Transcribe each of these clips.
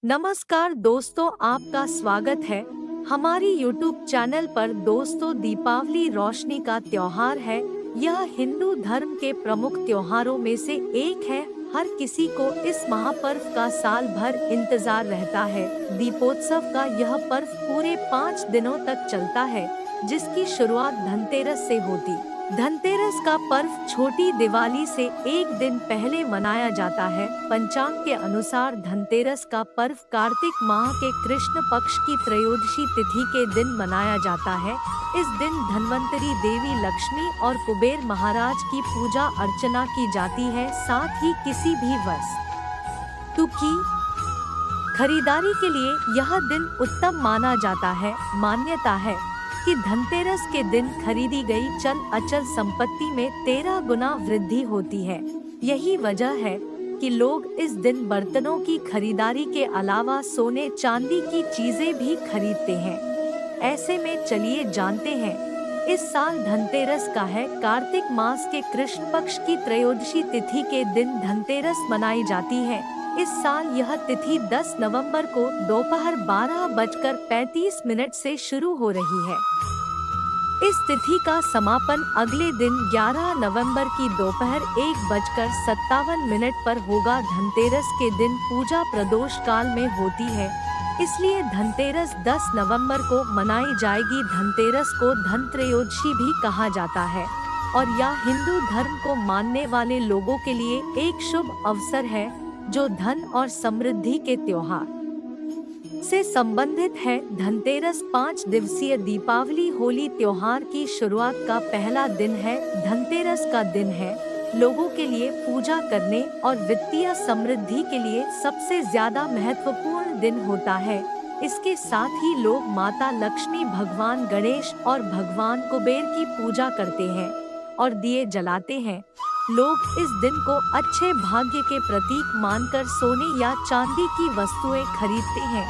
नमस्कार दोस्तों, आपका स्वागत है हमारी YouTube चैनल पर। दोस्तों, दीपावली रोशनी का त्योहार है। यह हिंदू धर्म के प्रमुख त्योहारों में से एक है। हर किसी को इस महापर्व का साल भर इंतजार रहता है। दीपोत्सव का यह पर्व पूरे 5 दिनों तक चलता है, जिसकी शुरुआत धनतेरस से होती। धनतेरस का पर्व छोटी दिवाली से एक दिन पहले मनाया जाता है। पंचांग के अनुसार धनतेरस का पर्व कार्तिक माह के कृष्ण पक्ष की त्रयोदशी तिथि के दिन मनाया जाता है। इस दिन धन्वंतरी देवी लक्ष्मी और कुबेर महाराज की पूजा अर्चना की जाती है। साथ ही किसी भी वस्तु की खरीदारी के लिए यह दिन उत्तम माना जाता है। मान्यता है कि धनतेरस के दिन खरीदी गई चल अचल संपत्ति में 13 गुना वृद्धि होती है। यही वजह है कि लोग इस दिन बर्तनों की खरीदारी के अलावा सोने चांदी की चीजें भी खरीदते हैं। ऐसे में चलिए जानते हैं, इस साल धनतेरस का है। कार्तिक मास के कृष्ण पक्ष की त्रयोदशी तिथि के दिन धनतेरस मनाई जाती है। इस साल यह तिथि 10 नवंबर को दोपहर 12:35 से शुरू हो रही है। इस तिथि का समापन अगले दिन 11 नवंबर की दोपहर 1:57 पर होगा। धनतेरस के दिन पूजा प्रदोष काल में होती है, इसलिए धनतेरस 10 नवंबर को मनाई जाएगी। धनतेरस को धनत्रयोदशी भी कहा जाता है और यह हिंदू धर्म को मानने वाले लोगों के लिए एक शुभ अवसर है, जो धन और समृद्धि के त्योहार से संबंधित है। धनतेरस 5 दिवसीय दीपावली होली त्योहार की शुरुआत का पहला दिन है। धनतेरस का दिन है लोगों के लिए पूजा करने और वित्तीय समृद्धि के लिए सबसे ज्यादा महत्वपूर्ण दिन होता है। इसके साथ ही लोग माता लक्ष्मी, भगवान गणेश और भगवान कुबेर की पूजा करते हैं और दिए जलाते हैं। लोग इस दिन को अच्छे भाग्य के प्रतीक मानकर सोने या चांदी की वस्तुएं खरीदते हैं।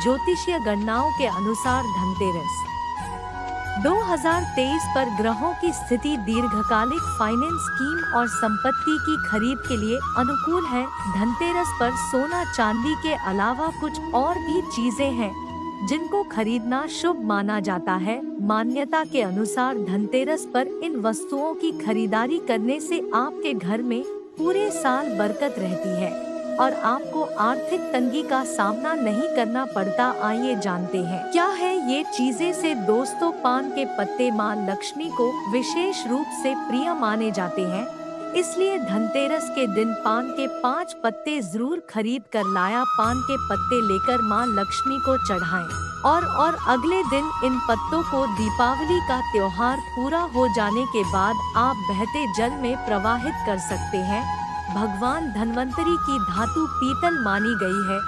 ज्योतिषीय गणनाओं के अनुसार धनतेरस 2023 पर ग्रहों की स्थिति दीर्घकालिक फाइनेंस स्कीम और संपत्ति की खरीद के लिए अनुकूल है। धनतेरस पर सोना चांदी के अलावा कुछ और भी चीजें हैं जिनको खरीदना शुभ माना जाता है। मान्यता के अनुसार धनतेरस पर इन वस्तुओं की खरीदारी करने से आपके घर में पूरे साल बरकत रहती है और आपको आर्थिक तंगी का सामना नहीं करना पड़ता। आइए जानते हैं क्या है ये चीजें से। दोस्तों, पान के पत्ते मां लक्ष्मी को विशेष रूप से प्रिय माने जाते हैं, इसलिए धनतेरस के दिन पान के 5 पत्ते जरूर खरीद कर लाया पान के पत्ते लेकर मां लक्ष्मी को चढ़ाएं और अगले दिन इन पत्तों को दीपावली का त्योहार पूरा हो जाने के बाद आप बहते जल में प्रवाहित कर सकते हैं। भगवान धन्वंतरी की धातु पीतल मानी गई है,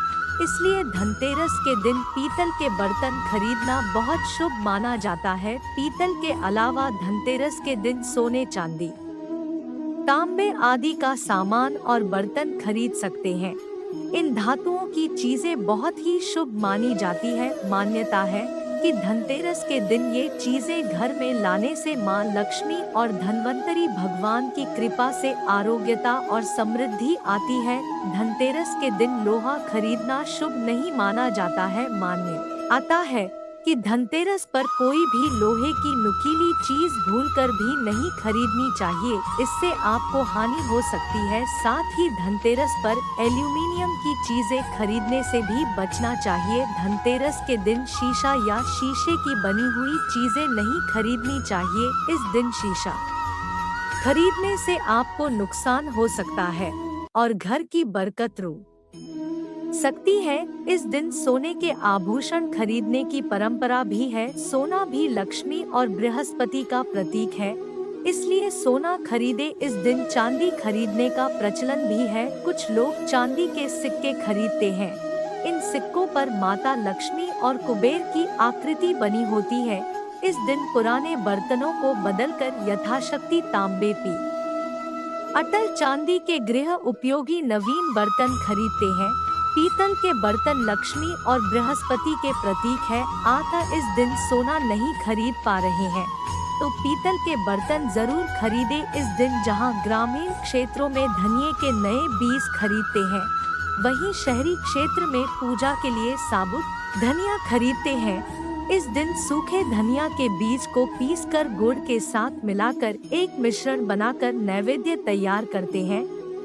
इसलिए धनतेरस के दिन पीतल के बर्तन खरीदना बहुत शुभ माना जाता है। पीतल के अलावा धनतेरस के दिन सोने, चांदी, तांबे आदि का सामान और बर्तन खरीद सकते हैं। इन धातुओं की चीजें बहुत ही शुभ मानी जाती है। मान्यता है कि धनतेरस के दिन ये चीजें घर में लाने से मां लक्ष्मी और धन्वंतरी भगवान की कृपा से आरोग्यता और समृद्धि आती है। धनतेरस के दिन लोहा खरीदना शुभ नहीं माना जाता है। मान्य आता है कि धनतेरस पर कोई भी लोहे की नुकीली चीज भूलकर भी नहीं खरीदनी चाहिए, इससे आपको हानि हो सकती है। साथ ही धनतेरस पर एल्यूमीनियम की चीजें खरीदने से भी बचना चाहिए। धनतेरस के दिन शीशा या शीशे की बनी हुई चीजें नहीं खरीदनी चाहिए। इस दिन शीशा खरीदने से आपको नुकसान हो सकता है और घर की बरकत रुक सकती है। इस दिन सोने के आभूषण खरीदने की परंपरा भी है। सोना भी लक्ष्मी और बृहस्पति का प्रतीक है, इसलिए सोना खरीदे। इस दिन चांदी खरीदने का प्रचलन भी है। कुछ लोग चांदी के सिक्के खरीदते हैं। इन सिक्कों पर माता लक्ष्मी और कुबेर की आकृति बनी होती है। इस दिन पुराने बर्तनों को बदलकर यथाशक्ति तांबे, अटल चांदी के गृह उपयोगी नवीन बर्तन खरीदते हैं। पीतल के बर्तन लक्ष्मी और बृहस्पति के प्रतीक है। इस दिन सोना नहीं खरीद पा रहे हैं तो पीतल के बर्तन जरूर खरीदे। इस दिन जहां ग्रामीण क्षेत्रों में धनिये के नए बीज खरीदते हैं, वहीं शहरी क्षेत्र में पूजा के लिए साबुत धनिया खरीदते हैं। इस दिन सूखे धनिया के बीज को पीसकर गुड़ के साथ मिलाकर एक मिश्रण बनाकर नैवेद्य तैयार करते हैं।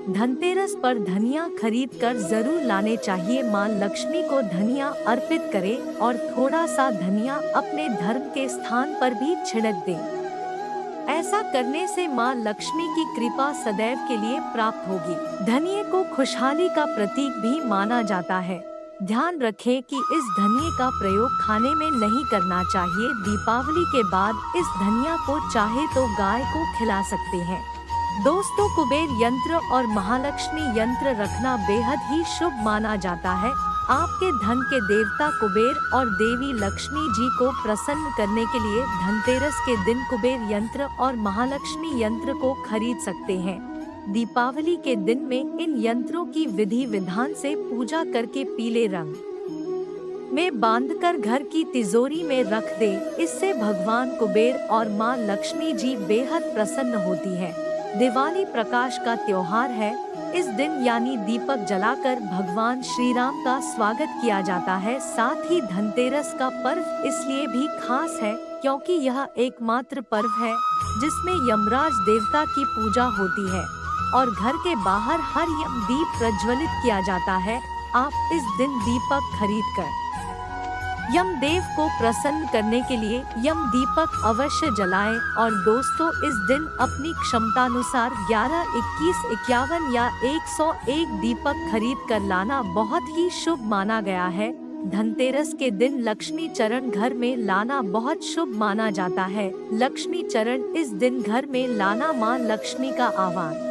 धनतेरस पर धनिया खरीदकर जरूर लाने चाहिए। मां लक्ष्मी को धनिया अर्पित करें और थोड़ा सा धनिया अपने धर्म के स्थान पर भी छिड़क दें। ऐसा करने से मां लक्ष्मी की कृपा सदैव के लिए प्राप्त होगी। धनिये को खुशहाली का प्रतीक भी माना जाता है। ध्यान रखें कि इस धनिये का प्रयोग खाने में नहीं करना चाहिए। दीपावली के बाद इस धनिया को चाहे तो गाय को खिला सकते हैं। दोस्तों, कुबेर यंत्र और महालक्ष्मी यंत्र रखना बेहद ही शुभ माना जाता है। आपके धन के देवता कुबेर और देवी लक्ष्मी जी को प्रसन्न करने के लिए धनतेरस के दिन कुबेर यंत्र और महालक्ष्मी यंत्र को खरीद सकते हैं। दीपावली के दिन में इन यंत्रों की विधि विधान से पूजा करके पीले रंग में बांधकर घर की तिजोरी में रख दे। इससे भगवान कुबेर और मां लक्ष्मी जी बेहद प्रसन्न होती है। दिवाली प्रकाश का त्योहार है। इस दिन यानी दीपक जलाकर भगवान श्री राम का स्वागत किया जाता है। साथ ही धनतेरस का पर्व इसलिए भी खास है क्योंकि यह एकमात्र पर्व है जिसमें यमराज देवता की पूजा होती है और घर के बाहर हर यम दीप प्रज्वलित किया जाता है। आप इस दिन दीपक खरीदकर यमदेव को प्रसन्न करने के लिए यम दीपक अवश्य जलाएं। और दोस्तों, इस दिन अपनी क्षमतानुसार 11, 21, 51 या 101 दीपक खरीद कर लाना बहुत ही शुभ माना गया है। धनतेरस के दिन लक्ष्मी चरण घर में लाना बहुत शुभ माना जाता है। लक्ष्मी चरण इस दिन घर में लाना मां लक्ष्मी का आह्वान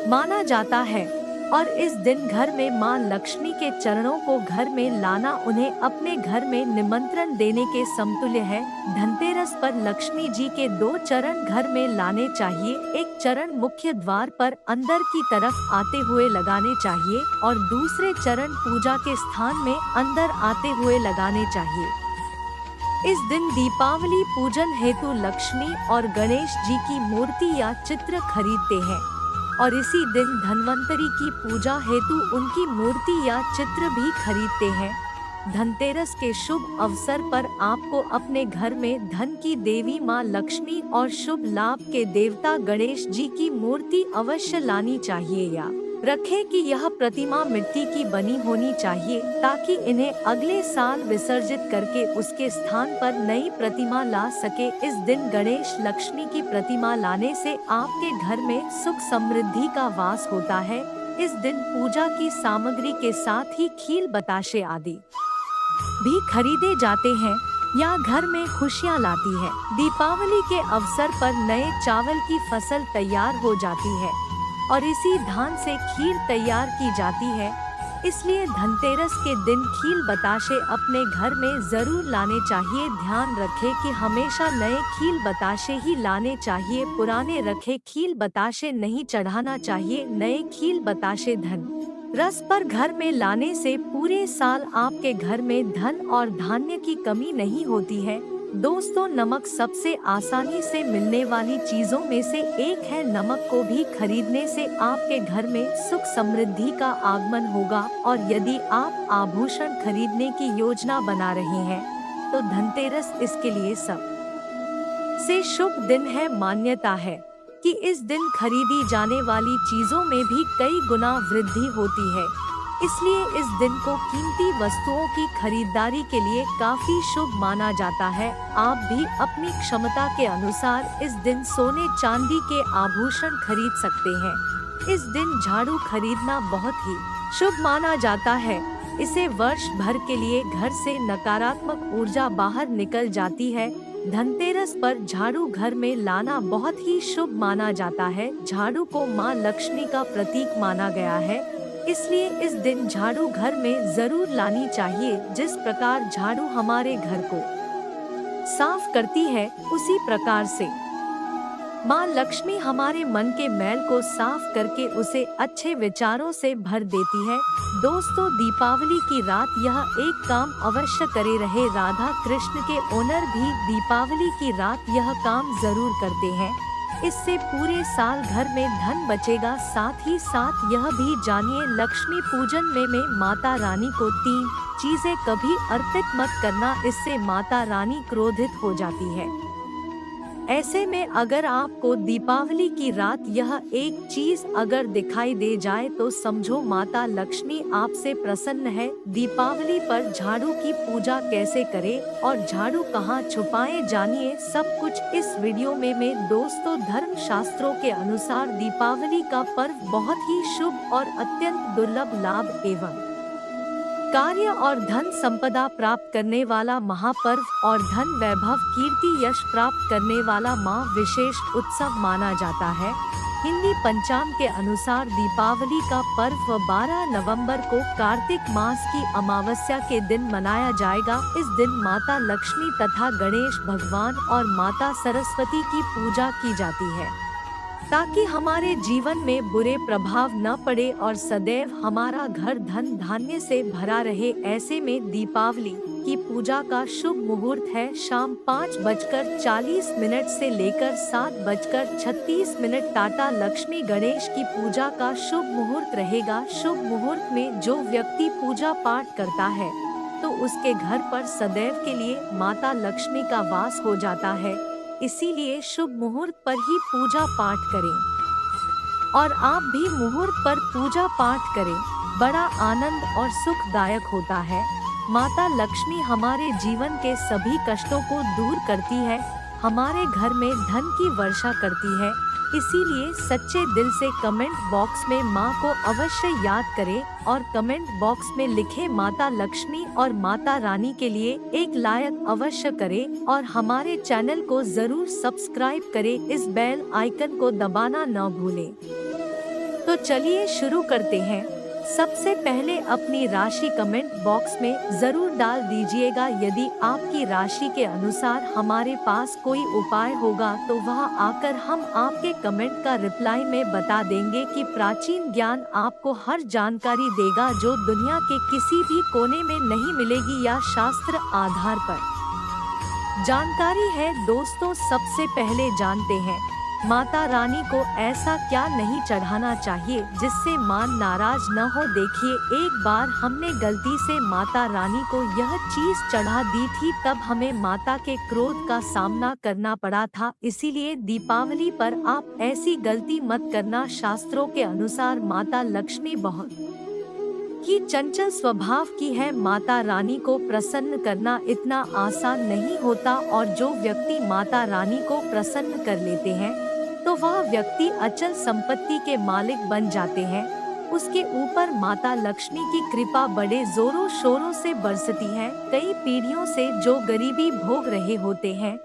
माना जाता है और इस दिन घर में मां लक्ष्मी के चरणों को घर में लाना उन्हें अपने घर में निमंत्रण देने के समतुल्य है। धनतेरस पर लक्ष्मी जी के 2 चरण घर में लाने चाहिए। एक चरण मुख्य द्वार पर अंदर की तरफ आते हुए लगाने चाहिए और दूसरे चरण पूजा के स्थान में अंदर आते हुए लगाने चाहिए। इस दिन दीपावली पूजन हेतु लक्ष्मी और गणेश जी की मूर्ति या चित्र खरीदते हैं और इसी दिन धन्वंतरी की पूजा हेतु उनकी मूर्ति या चित्र भी खरीदते हैं। धनतेरस के शुभ अवसर पर आपको अपने घर में धन की देवी मां लक्ष्मी और शुभ लाभ के देवता गणेश जी की मूर्ति अवश्य लानी चाहिए या रखें कि यह प्रतिमा मिट्टी की बनी होनी चाहिए ताकि इन्हें अगले साल विसर्जित करके उसके स्थान पर नई प्रतिमा ला सके। इस दिन गणेश लक्ष्मी की प्रतिमा लाने से आपके घर में सुख समृद्धि का वास होता है। इस दिन पूजा की सामग्री के साथ ही खील बताशे आदि भी खरीदे जाते हैं या घर में खुशियां लाती है। दीपावली के अवसर पर नए चावल की फसल तैयार हो जाती है और इसी धान से खीर तैयार की जाती है। इसलिए धनतेरस के दिन खील बताशे अपने घर में जरूर लाने चाहिए। ध्यान रखें कि हमेशा नए खील बताशे ही लाने चाहिए, पुराने रखे खील बताशे नहीं चढ़ाना चाहिए। नए खील बताशे धन रस पर घर में लाने से पूरे साल आपके घर में धन और धान्य की कमी नहीं होती है। दोस्तों, नमक सबसे आसानी से मिलने वाली चीजों में से एक है। नमक को भी खरीदने से आपके घर में सुख समृद्धि का आगमन होगा और यदि आप आभूषण खरीदने की योजना बना रहे हैं तो धनतेरस इसके लिए सब से शुभ दिन है। मान्यता है कि इस दिन खरीदी जाने वाली चीजों में भी कई गुना वृद्धि होती है, इसलिए इस दिन को कीमती वस्तुओं की खरीदारी के लिए काफी शुभ माना जाता है। आप भी अपनी क्षमता के अनुसार इस दिन सोने चांदी के आभूषण खरीद सकते हैं। इस दिन झाड़ू खरीदना बहुत ही शुभ माना जाता है। इसे वर्ष भर के लिए घर से नकारात्मक ऊर्जा बाहर निकल जाती है। धनतेरस पर झाड़ू घर में लाना बहुत ही शुभ माना जाता है। झाड़ू को मां लक्ष्मी का प्रतीक माना गया है, इसलिए इस दिन झाड़ू घर में जरूर लानी चाहिए। जिस प्रकार झाड़ू हमारे घर को साफ करती है, उसी प्रकार से मां लक्ष्मी हमारे मन के मैल को साफ करके उसे अच्छे विचारों से भर देती है। दोस्तों, दीपावली की रात यह एक काम अवश्य करे रहे। राधा कृष्ण के ओनर भी दीपावली की रात यह काम जरूर करते हैं। इससे पूरे साल घर में धन बचेगा। साथ ही साथ यह भी जानिए, लक्ष्मी पूजन में माता रानी को 3 चीजें कभी अर्पित मत करना, इससे माता रानी क्रोधित हो जाती है। ऐसे में अगर आपको दीपावली की रात यह एक चीज अगर दिखाई दे जाए तो समझो माता लक्ष्मी आपसे प्रसन्न है। दीपावली पर झाड़ू की पूजा कैसे करें और झाड़ू कहाँ छुपाएं, जानिए सब कुछ इस वीडियो में। दोस्तों, धर्म शास्त्रों के अनुसार दीपावली का पर्व बहुत ही शुभ और अत्यंत दुर्लभ लाभ एवं कार्य और धन संपदा प्राप्त करने वाला महापर्व और धन वैभव कीर्ति यश प्राप्त करने वाला विशेष उत्सव माना जाता है। हिंदी पंचांग के अनुसार दीपावली का पर्व 12 नवंबर को कार्तिक मास की अमावस्या के दिन मनाया जाएगा। इस दिन माता लक्ष्मी तथा गणेश भगवान और माता सरस्वती की पूजा की जाती है ताकि हमारे जीवन में बुरे प्रभाव न पड़े और सदैव हमारा घर धन धान्य से भरा रहे। ऐसे में दीपावली की पूजा का शुभ मुहूर्त है शाम 5:40 से लेकर 7:36। टाटा लक्ष्मी गणेश की पूजा का शुभ मुहूर्त रहेगा। शुभ मुहूर्त में जो व्यक्ति पूजा पाठ करता है तो उसके घर पर सदैव के लिए माता लक्ष्मी का वास हो जाता है। इसीलिए शुभ मुहूर्त पर ही पूजा पाठ करें और आप भी मुहूर्त पर पूजा पाठ करें, बड़ा आनंद और सुखदायक होता है। माता लक्ष्मी हमारे जीवन के सभी कष्टों को दूर करती है, हमारे घर में धन की वर्षा करती है। इसीलिए सच्चे दिल से कमेंट बॉक्स में माँ को अवश्य याद करें और कमेंट बॉक्स में लिखे माता लक्ष्मी और माता रानी के लिए एक लाइक अवश्य करें और हमारे चैनल को जरूर सब्सक्राइब करें। इस बेल आइकन को दबाना न भूलें। तो चलिए शुरू करते हैं। सबसे पहले अपनी राशि कमेंट बॉक्स में जरूर डाल दीजिएगा। यदि आपकी राशि के अनुसार हमारे पास कोई उपाय होगा तो वह आकर हम आपके कमेंट का रिप्लाई में बता देंगे कि प्राचीन ज्ञान आपको हर जानकारी देगा जो दुनिया के किसी भी कोने में नहीं मिलेगी या शास्त्र आधार पर जानकारी है। दोस्तों, सबसे पहले जानते हैं माता रानी को ऐसा क्या नहीं चढ़ाना चाहिए जिससे मां नाराज न हो। देखिए, एक बार हमने गलती से माता रानी को यह चीज चढ़ा दी थी, तब हमें माता के क्रोध का सामना करना पड़ा था। इसीलिए दीपावली पर आप ऐसी गलती मत करना। शास्त्रों के अनुसार माता लक्ष्मी बहुत की चंचल स्वभाव की है। माता रानी को प्रसन्न करना इतना आसान नहीं होता और जो व्यक्ति माता रानी को प्रसन्न कर लेते हैं तो वह व्यक्ति अचल संपत्ति के मालिक बन जाते हैं। उसके ऊपर माता लक्ष्मी की कृपा बड़े जोरों शोरों से बरसती है। कई पीढ़ियों से जो गरीबी भोग रहे होते हैं,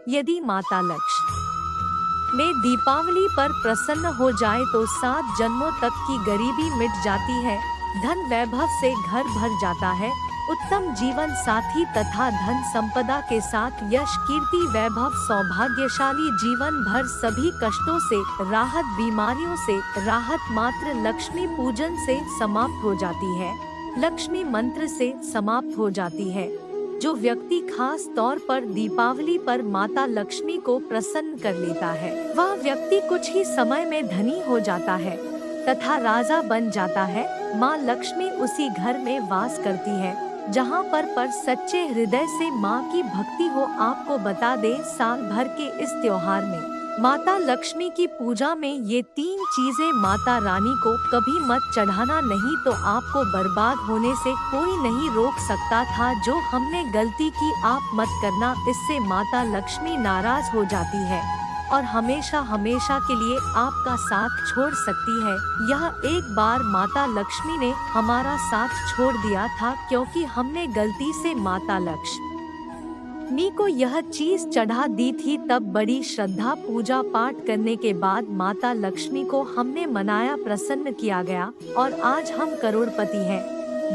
यदि माता लक्ष्मी में दीपावली पर प्रसन्न हो जाए तो 7 जन्मों तक की गरीबी मिट जाती है। धन वैभव से घर भर जाता है। उत्तम जीवन साथी तथा धन संपदा के साथ यश कीर्ति वैभव सौभाग्यशाली जीवन भर सभी कष्टों से राहत, बीमारियों से राहत मात्र लक्ष्मी पूजन से समाप्त हो जाती है, लक्ष्मी मंत्र से समाप्त हो जाती है। जो व्यक्ति खास तौर पर दीपावली पर माता लक्ष्मी को प्रसन्न कर लेता है वह व्यक्ति कुछ ही समय में धनी हो जाता है तथा राजा बन जाता है। माँ लक्ष्मी उसी घर में वास करती है जहाँ पर सच्चे हृदय से माँ की भक्ति हो। आपको बता दें, साल भर के इस त्योहार में माता लक्ष्मी की पूजा में ये 3 चीजें माता रानी को कभी मत चढ़ाना, नहीं तो आपको बर्बाद होने से कोई नहीं रोक सकता था। जो हमने गलती की आप मत करना, इससे माता लक्ष्मी नाराज हो जाती है और हमेशा हमेशा के लिए आपका साथ छोड़ सकती है। यह एक बार माता लक्ष्मी ने हमारा साथ छोड़ दिया था क्योंकि हमने गलती से माता लक्ष्मी को यह चीज चढ़ा दी थी। तब बड़ी श्रद्धा पूजा पाठ करने के बाद माता लक्ष्मी को हमने मनाया, प्रसन्न किया गया और आज हम करोड़पति हैं,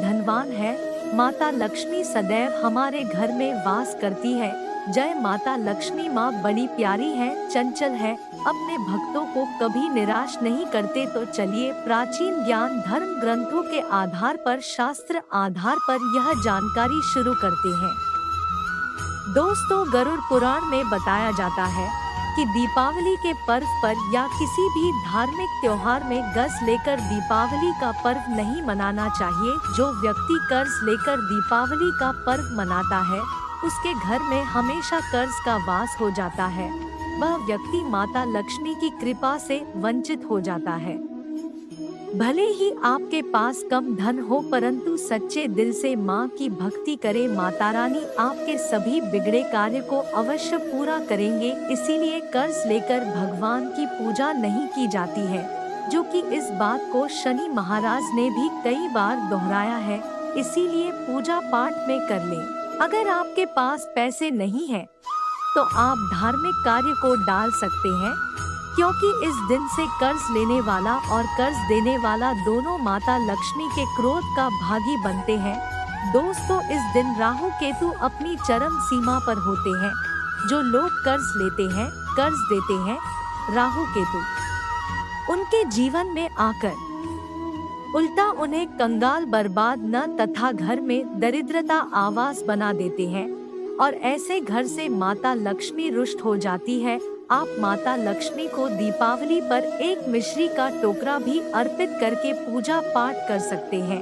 धनवान हैं। माता लक्ष्मी सदैव हमारे घर में वास करती है। जय माता लक्ष्मी। माँ बड़ी प्यारी है, चंचल है, अपने भक्तों को कभी निराश नहीं करते। तो चलिए प्राचीन ज्ञान धर्म ग्रंथों के आधार पर, शास्त्र आधार पर यह जानकारी शुरू करते हैं। दोस्तों, गरुड़ पुराण में बताया जाता है कि दीपावली के पर्व पर या किसी भी धार्मिक त्योहार में कर्ज लेकर दीपावली का पर्व नहीं मनाना चाहिए। जो व्यक्ति कर्ज लेकर दीपावली का पर्व मनाता है उसके घर में हमेशा कर्ज का वास हो जाता है। वह व्यक्ति माता लक्ष्मी की कृपा से वंचित हो जाता है। भले ही आपके पास कम धन हो परंतु सच्चे दिल से माँ की भक्ति करे, माता रानी आपके सभी बिगड़े कार्य को अवश्य पूरा करेंगे। इसीलिए कर्ज लेकर भगवान की पूजा नहीं की जाती है, जो कि इस बात को शनि महाराज ने भी कई बार दोहराया है। इसीलिए पूजा पाठ में कर लें। अगर आपके पास पैसे नहीं हैं, तो आप धार्मिक कार्य को डाल सकते हैं, क्योंकि इस दिन से कर्ज लेने वाला और कर्ज देने वाला दोनों माता लक्ष्मी के क्रोध का भागी बनते हैं। दोस्तों, इस दिन राहु केतु अपनी चरम सीमा पर होते हैं। जो लोग कर्ज लेते हैं, कर्ज देते हैं, राहु केतु उनके जीवन में आकर उल्टा उन्हें कंगाल, बर्बाद न तथा घर में दरिद्रता आवास बना देते हैं और ऐसे घर से माता लक्ष्मी रुष्ट हो जाती है। आप माता लक्ष्मी को दीपावली पर एक मिश्री का टोकरा भी अर्पित करके पूजा पाठ कर सकते हैं।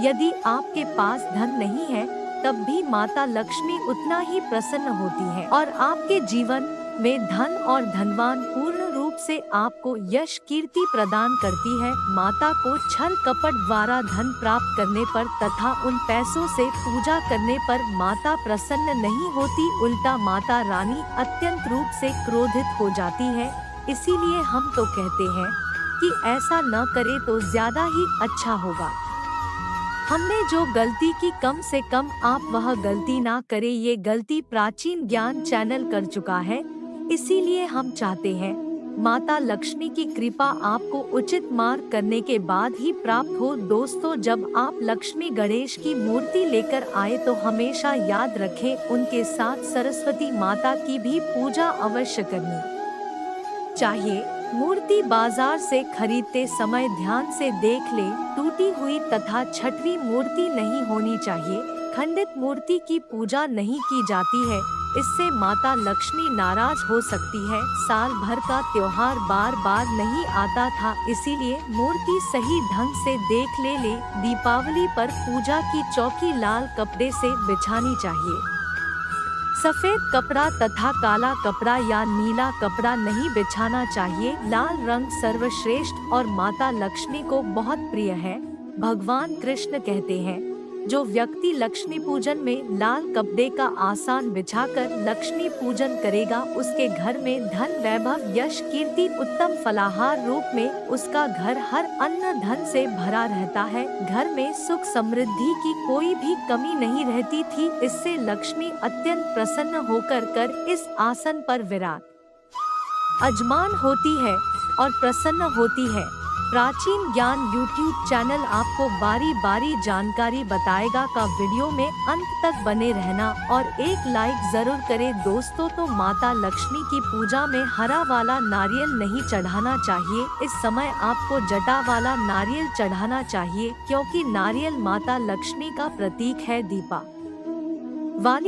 यदि आपके पास धन नहीं है तब भी माता लक्ष्मी उतना ही प्रसन्न होती है और आपके जीवन में धन और धनवान पूर्ण रूप से आपको यश कीर्ति प्रदान करती है। माता को छल कपट द्वारा धन प्राप्त करने पर तथा उन पैसों से पूजा करने पर माता प्रसन्न नहीं होती, उल्टा माता रानी अत्यंत रूप से क्रोधित हो जाती है। इसीलिए हम तो कहते हैं कि ऐसा न करे तो ज्यादा ही अच्छा होगा। हमने जो गलती की कम से कम आप वह गलती ना करें, ये गलती प्राचीन ज्ञान चैनल कर चुका है। इसीलिए हम चाहते हैं माता लक्ष्मी की कृपा आपको उचित मार्ग करने के बाद ही प्राप्त हो। दोस्तों, जब आप लक्ष्मी गणेश की मूर्ति लेकर आए तो हमेशा याद रखें उनके साथ सरस्वती माता की भी पूजा अवश्य करनी चाहिए। मूर्ति बाजार से खरीदते समय ध्यान से देख ले, टूटी हुई तथा छठवीं मूर्ति नहीं होनी चाहिए। खंडित मूर्ति की पूजा नहीं की जाती है, इससे माता लक्ष्मी नाराज हो सकती है। साल भर का त्योहार बार बार नहीं आता था, इसीलिए मूर्ति सही ढंग से देख ले। दीपावली पर पूजा की चौकी लाल कपड़े से बिछानी चाहिए। सफेद कपड़ा तथा काला कपड़ा या नीला कपड़ा नहीं बिछाना चाहिए। लाल रंग सर्वश्रेष्ठ और माता लक्ष्मी को बहुत प्रिय है। भगवान कृष्ण कहते हैं, जो व्यक्ति लक्ष्मी पूजन में लाल कपड़े का आसन बिछाकर लक्ष्मी पूजन करेगा उसके घर में धन, वैभव, यश, कीर्ति, उत्तम फलाहार रूप में उसका घर हर अन्न धन से भरा रहता है। घर में सुख समृद्धि की कोई भी कमी नहीं रहती थी। इससे लक्ष्मी अत्यंत प्रसन्न होकर इस आसन पर विराज अजमान होती है और प्रसन्न होती है। प्राचीन ज्ञान यूट्यूब चैनल आपको बारी बारी जानकारी बताएगा का वीडियो में अंत तक बने रहना और एक लाइक जरूर करें। दोस्तों, तो माता लक्ष्मी की पूजा में हरा वाला नारियल नहीं चढ़ाना चाहिए। इस समय आपको जटा वाला नारियल चढ़ाना चाहिए, क्योंकि नारियल माता लक्ष्मी का प्रतीक है। दीपावली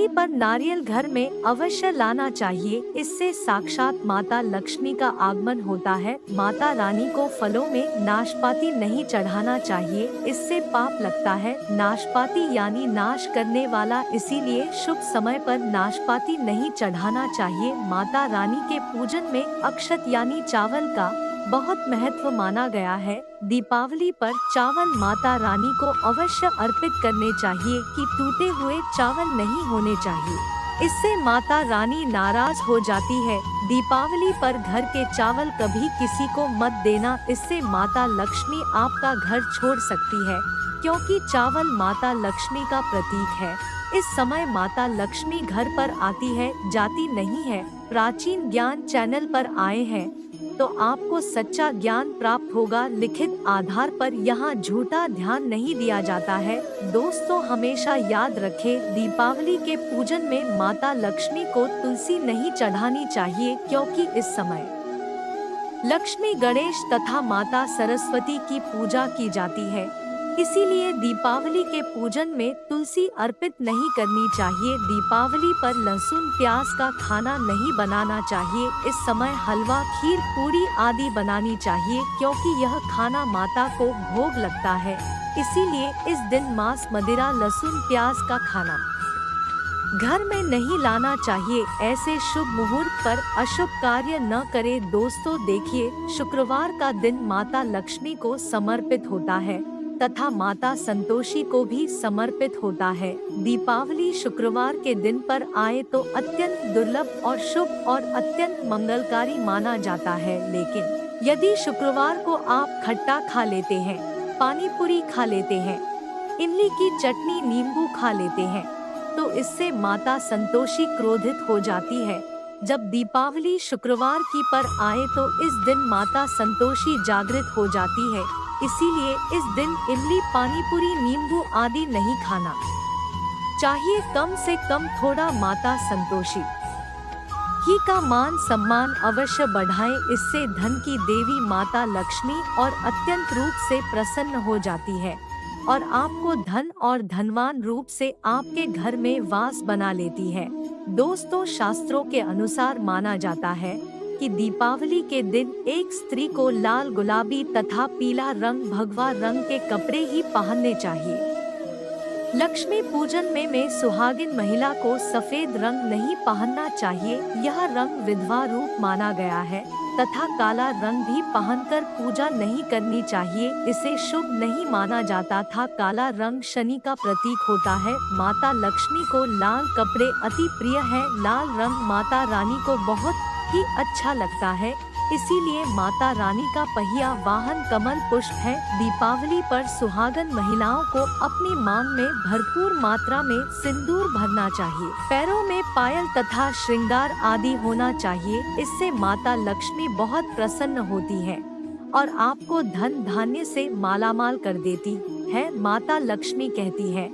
पर नारियल घर में अवश्य लाना चाहिए, इससे साक्षात माता लक्ष्मी का आगमन होता है। माता रानी को फलों में नाशपाती नहीं चढ़ाना चाहिए, इससे पाप लगता है। नाशपाती यानी नाश करने वाला, इसीलिए शुभ समय पर नाशपाती नहीं चढ़ाना चाहिए। माता रानी के पूजन में अक्षत यानी चावल का बहुत महत्व माना गया है। दीपावली पर चावल माता रानी को अवश्य अर्पित करने चाहिए कि टूटे हुए चावल नहीं होने चाहिए, इससे माता रानी नाराज हो जाती है। दीपावली पर घर के चावल कभी किसी को मत देना, इससे माता लक्ष्मी आपका घर छोड़ सकती है, क्योंकि चावल माता लक्ष्मी का प्रतीक है। इस समय माता लक्ष्मी घर पर आती है, जाती नहीं है। प्राचीन ज्ञान चैनल पर आए हैं तो आपको सच्चा ज्ञान प्राप्त होगा। लिखित आधार पर यहाँ झूठा ध्यान नहीं दिया जाता है। दोस्तों, हमेशा याद रखें, दीपावली के पूजन में माता लक्ष्मी को तुलसी नहीं चढ़ानी चाहिए, क्योंकि इस समय लक्ष्मी, गणेश तथा माता सरस्वती की पूजा की जाती है। इसीलिए दीपावली के पूजन में तुलसी अर्पित नहीं करनी चाहिए। दीपावली पर लहसुन प्याज का खाना नहीं बनाना चाहिए। इस समय हलवा, खीर, पूड़ी आदि बनानी चाहिए क्योंकि यह खाना माता को भोग लगता है। इसीलिए इस दिन मांस, मदिरा, लहसुन प्याज का खाना घर में नहीं लाना चाहिए। ऐसे शुभ मुहूर्त पर अशुभ कार्य न करें। दोस्तों देखिए, शुक्रवार का दिन माता लक्ष्मी को समर्पित होता है तथा माता संतोषी को भी समर्पित होता है। दीपावली शुक्रवार के दिन पर आए तो अत्यंत दुर्लभ और शुभ और अत्यंत मंगलकारी माना जाता है। लेकिन यदि शुक्रवार को आप खट्टा खा लेते हैं, पानी पूरी खा लेते हैं, इमली की चटनी, नींबू खा लेते हैं तो इससे माता संतोषी क्रोधित हो जाती है। जब दीपावली शुक्रवार की पर आए तो इस दिन माता संतोषी जागृत हो जाती है। इसीलिए इस दिन इमली, पानी पूरी, नींबू आदि नहीं खाना चाहिए। कम से कम थोड़ा माता संतोषी ही का मान सम्मान अवश्य बढ़ाएं। इससे धन की देवी माता लक्ष्मी और अत्यंत रूप से प्रसन्न हो जाती है और आपको धन और धनवान रूप से आपके घर में वास बना लेती है। दोस्तों, शास्त्रों के अनुसार माना जाता है कि दीपावली के दिन एक स्त्री को लाल, गुलाबी तथा पीला रंग, भगवा रंग के कपड़े ही पहनने चाहिए। लक्ष्मी पूजन में सुहागिन महिला को सफेद रंग नहीं पहनना चाहिए। यह रंग विधवा रूप माना गया है तथा काला रंग भी पहनकर पूजा नहीं करनी चाहिए। इसे शुभ नहीं माना जाता था। काला रंग शनि का प्रतीक होता है। माता लक्ष्मी को लाल कपड़े अति प्रिय है। लाल रंग माता रानी को बहुत ही अच्छा लगता है। इसीलिए माता रानी का पहिया वाहन कमल पुष्प है। दीपावली पर सुहागन महिलाओं को अपनी मांग में भरपूर मात्रा में सिंदूर भरना चाहिए। पैरों में पायल तथा श्रृंगार आदि होना चाहिए। इससे माता लक्ष्मी बहुत प्रसन्न होती है और आपको धन धान्य से मालामाल कर देती है। माता लक्ष्मी कहती है,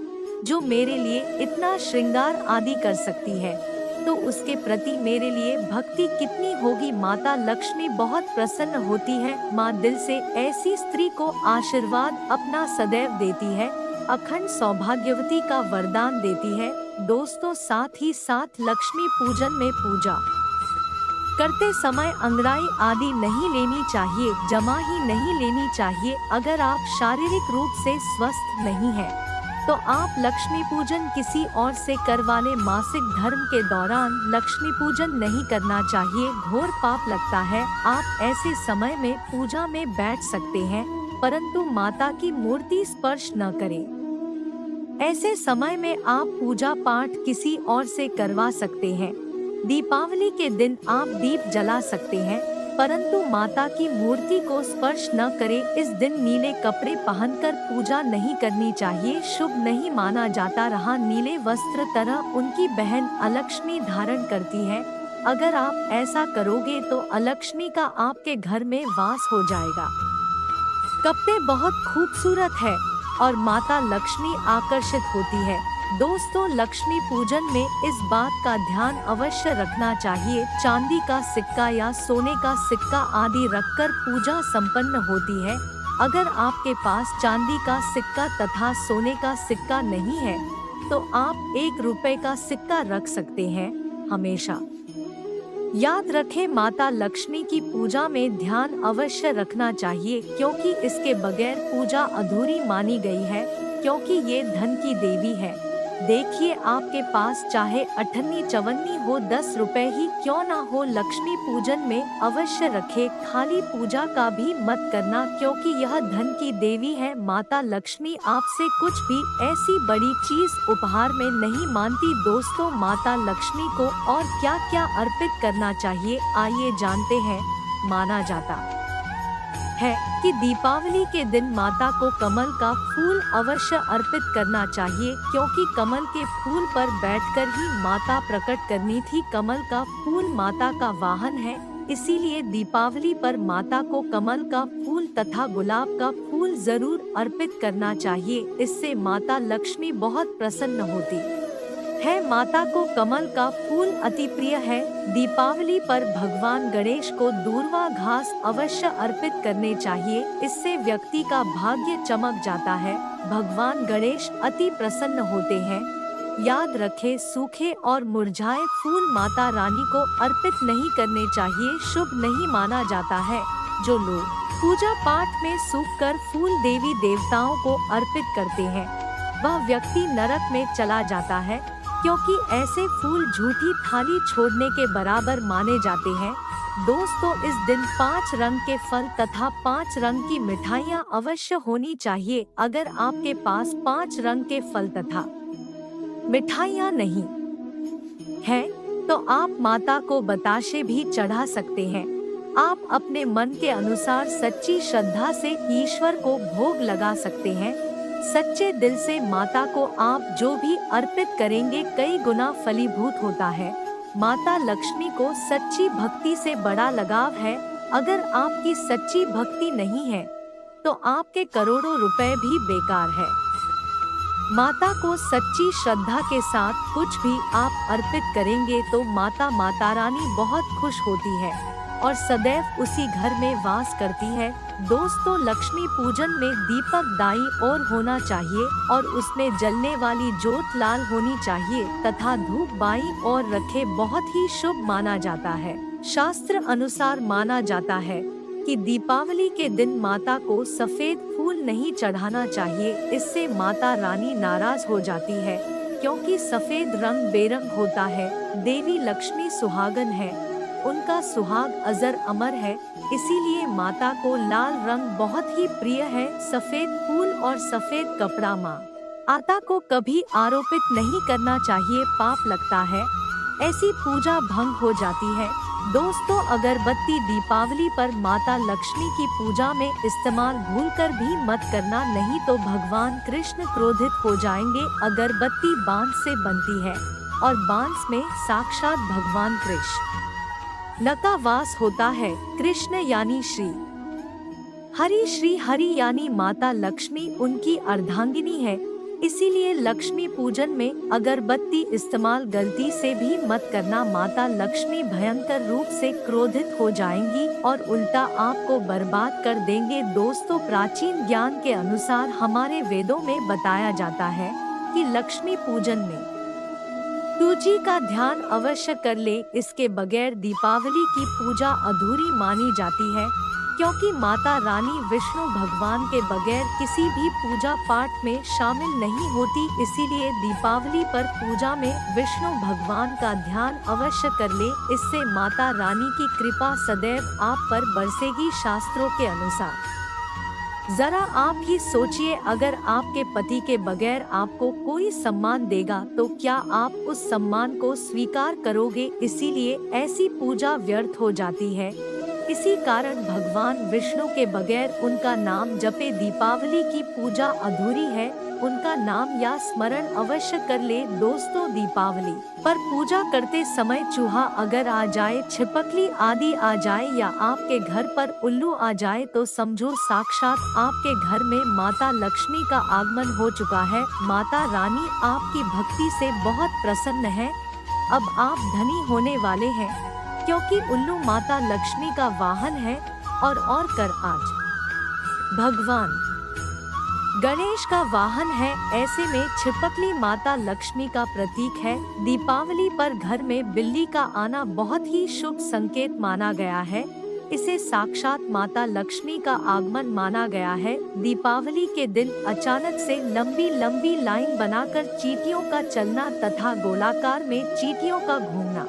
जो मेरे लिए इतना श्रृंगार आदि कर सकती है तो उसके प्रति मेरे लिए भक्ति कितनी होगी। माता लक्ष्मी बहुत प्रसन्न होती है। माँ दिल से ऐसी स्त्री को आशीर्वाद अपना सदैव देती है, अखंड सौभाग्यवती का वरदान देती है। दोस्तों, साथ ही साथ लक्ष्मी पूजन में पूजा करते समय अंगड़ाई आदि नहीं लेनी चाहिए, जमा ही नहीं लेनी चाहिए। अगर आप शारीरिक रूप से स्वस्थ नहीं हैं तो आप लक्ष्मी पूजन किसी और से करवाने। मासिक धर्म के दौरान लक्ष्मी पूजन नहीं करना चाहिए, घोर पाप लगता है। आप ऐसे समय में पूजा में बैठ सकते हैं परंतु माता की मूर्ति स्पर्श न करें। ऐसे समय में आप पूजा पाठ किसी और से करवा सकते हैं। दीपावली के दिन आप दीप जला सकते हैं परंतु माता की मूर्ति को स्पर्श न करें। इस दिन नीले कपड़े पहनकर पूजा नहीं करनी चाहिए, शुभ नहीं माना जाता। रहा नीले वस्त्र तरह उनकी बहन अलक्ष्मी धारण करती है। अगर आप ऐसा करोगे तो अलक्ष्मी का आपके घर में वास हो जाएगा। कपड़े बहुत खूबसूरत है और माता लक्ष्मी आकर्षित होती है। दोस्तों, लक्ष्मी पूजन में इस बात का ध्यान अवश्य रखना चाहिए, चांदी का सिक्का या सोने का सिक्का आदि रखकर पूजा संपन्न होती है। अगर आपके पास चांदी का सिक्का तथा सोने का सिक्का नहीं है तो आप 1 रुपए का सिक्का रख सकते हैं। हमेशा याद रखें, माता लक्ष्मी की पूजा में ध्यान अवश्य रखना चाहिए क्योंकि इसके बगैर पूजा अधूरी मानी गई है, क्योंकि ये धन की देवी है। देखिए, आपके पास चाहे 58 54 हो, 10 रुपए ही क्यों ना हो, लक्ष्मी पूजन में अवश्य रखे। खाली पूजा का भी मत करना क्योंकि यह धन की देवी है। माता लक्ष्मी आपसे कुछ भी ऐसी बड़ी चीज उपहार में नहीं मानती। दोस्तों, माता लक्ष्मी को और क्या क्या अर्पित करना चाहिए, आइए जानते हैं। माना जाता है कि दीपावली के दिन माता को कमल का फूल अवश्य अर्पित करना चाहिए क्योंकि कमल के फूल पर बैठकर ही माता प्रकट करनी थी। कमल का फूल माता का वाहन है, इसीलिए दीपावली पर माता को कमल का फूल तथा गुलाब का फूल जरूर अर्पित करना चाहिए। इससे माता लक्ष्मी बहुत प्रसन्न होती है। माता को कमल का फूल अति प्रिय है। दीपावली पर भगवान गणेश को दूर्वा घास अवश्य अर्पित करने चाहिए। इससे व्यक्ति का भाग्य चमक जाता है। भगवान गणेश अति प्रसन्न होते हैं। याद रखें, सूखे और मुरझाए फूल माता रानी को अर्पित नहीं करने चाहिए, शुभ नहीं माना जाता है। जो लोग पूजा पाठ में सूखकर फूल देवी देवताओं को अर्पित करते हैं, वह व्यक्ति नरक में चला जाता है, क्योंकि ऐसे फूल झूठी थाली छोड़ने के बराबर माने जाते हैं। दोस्तों, इस दिन 5 रंग के फल तथा 5 रंग की मिठाइयाँ अवश्य होनी चाहिए। अगर आपके पास 5 रंग के फल तथा मिठाइयाँ नहीं है, तो आप माता को बताशे भी चढ़ा सकते हैं। आप अपने मन के अनुसार सच्ची श्रद्धा से ईश्वर को भोग लगा सकते हैं। सच्चे दिल से माता को आप जो भी अर्पित करेंगे कई गुना फलीभूत होता है। माता लक्ष्मी को सच्ची भक्ति से बड़ा लगाव है। अगर आपकी सच्ची भक्ति नहीं है, तो आपके करोड़ों रुपए भी बेकार है। माता को सच्ची श्रद्धा के साथ कुछ भी आप अर्पित करेंगे तो माता रानी बहुत खुश होती है और सदैव उसी घर में वास करती है। दोस्तों, लक्ष्मी पूजन में दीपक दाईं ओर होना चाहिए और उसमें जलने वाली जोत लाल होनी चाहिए तथा धूप बाईं ओर रखे बहुत ही शुभ माना जाता है। शास्त्र अनुसार माना जाता है कि दीपावली के दिन माता को सफेद फूल नहीं चढ़ाना चाहिए। इससे माता रानी नाराज हो जाती है, क्योंकि सफेद रंग बेरंग होता है। देवी लक्ष्मी सुहागन है, उनका सुहाग अजर अमर है, इसीलिए माता को लाल रंग बहुत ही प्रिय है। सफेद फूल और सफेद कपड़ा माता को कभी आरोपित नहीं करना चाहिए, पाप लगता है, ऐसी पूजा भंग हो जाती है। दोस्तों, अगरबत्ती दीपावली पर माता लक्ष्मी की पूजा में इस्तेमाल भूलकर भी मत करना, नहीं तो भगवान कृष्ण क्रोधित हो जाएंगे। अगरबत्ती बांस से बनती है और बांस में साक्षात भगवान कृष्ण का वास होता है। कृष्ण यानी श्री हरि यानी माता लक्ष्मी उनकी अर्धांगिनी है। इसीलिए लक्ष्मी पूजन में अगरबत्ती इस्तेमाल गलती से भी मत करना। माता लक्ष्मी भयंकर रूप से क्रोधित हो जाएंगी और उल्टा आपको बर्बाद कर देंगे। दोस्तों, प्राचीन ज्ञान के अनुसार हमारे वेदों में बताया जाता है कि लक्ष्मी पूजन में तुलसी का ध्यान अवश्य कर ले। इसके बगैर दीपावली की पूजा अधूरी मानी जाती है, क्योंकि माता रानी विष्णु भगवान के बगैर किसी भी पूजा पाठ में शामिल नहीं होती। इसीलिए दीपावली पर पूजा में विष्णु भगवान का ध्यान अवश्य कर ले। इससे माता रानी की कृपा सदैव आप पर बरसेगी। शास्त्रों के अनुसार जरा आप ही सोचिए, अगर आपके पति के बगैर आपको कोई सम्मान देगा तो क्या आप उस सम्मान को स्वीकार करोगे? इसीलिए ऐसी पूजा व्यर्थ हो जाती है। इसी कारण भगवान विष्णु के बगैर उनका नाम जपे। दीपावली की पूजा अधूरी है, उनका नाम या स्मरण अवश्य कर ले। दोस्तों, दीपावली पर पूजा करते समय चूहा अगर आ जाए, छिपकली आदि आ जाए या आपके घर पर उल्लू आ जाए तो समझो साक्षात आपके घर में माता लक्ष्मी का आगमन हो चुका है। माता रानी आपकी भक्ति से बहुत प्रसन्न है। अब आप धनी होने वाले हैं, क्योंकि उल्लू माता लक्ष्मी का वाहन है और कर आज भगवान गणेश का वाहन है। ऐसे में छिपकली माता लक्ष्मी का प्रतीक है। दीपावली पर घर में बिल्ली का आना बहुत ही शुभ संकेत माना गया है। इसे साक्षात माता लक्ष्मी का आगमन माना गया है। दीपावली के दिन अचानक से लंबी लंबी लाइन बनाकर चींटियों का चलना तथा गोलाकार में चींटियों का घूमना